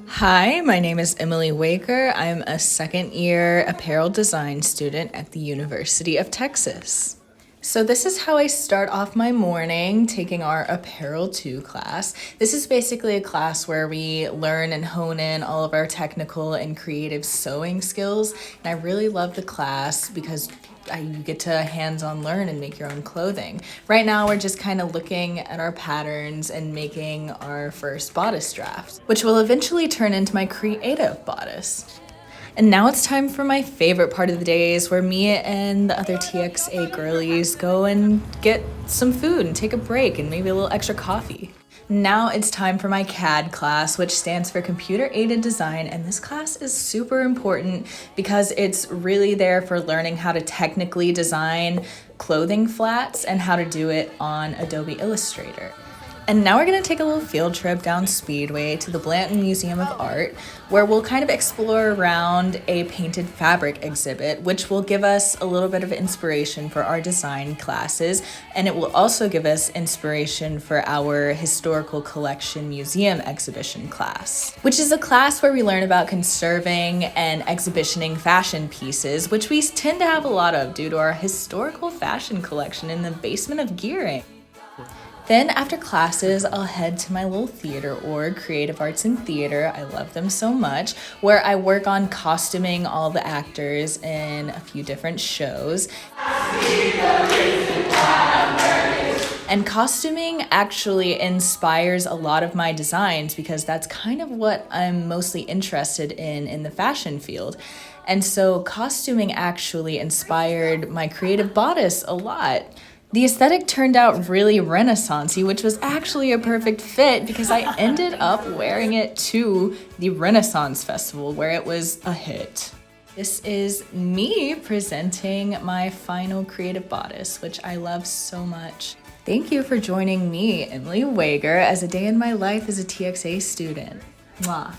Hi, my name is Emily Waker. I'm a second year apparel design student at the University of Texas. So this is how I start off my morning taking our Apparel 2 class. This is basically a class where we learn and hone in all of our technical and creative sewing skills. And I really love the class because you get to hands-on learn and make your own clothing. Right now we're just kind of looking at our patterns and making our first bodice draft, which will eventually turn into my creative bodice. And now it's time for my favorite part of the days where me and the other TXA girlies go and get some food and take a break and maybe a little extra coffee. Now it's time for my CAD class, which stands for Computer Aided Design, and this class is super important because it's really there for learning how to technically design clothing flats and how to do it on Adobe Illustrator. And now we're gonna take a little field trip down Speedway to the Blanton Museum of Art, where we'll kind of explore around a painted fabric exhibit, which will give us a little bit of inspiration for our design classes. And it will also give us inspiration for our historical collection museum exhibition class, which is a class where we learn about conserving and exhibitioning fashion pieces, which we tend to have a lot of due to our historical fashion collection in the basement of Gearing. Then after classes, I'll head to my little theater org, Creative Arts and Theater. I love them so much, where I work on costuming all the actors in a few different shows. And costuming actually inspires a lot of my designs because that's kind of what I'm mostly interested in the fashion field. And so costuming actually inspired my creative bodice a lot. The aesthetic turned out really Renaissance-y, which was actually a perfect fit because I ended up wearing it to the Renaissance Festival where it was a hit. This is me presenting my final creative bodice, which I love so much. Thank you for joining me, Emily Wager, as a day in my life as a TXA student. Mwah.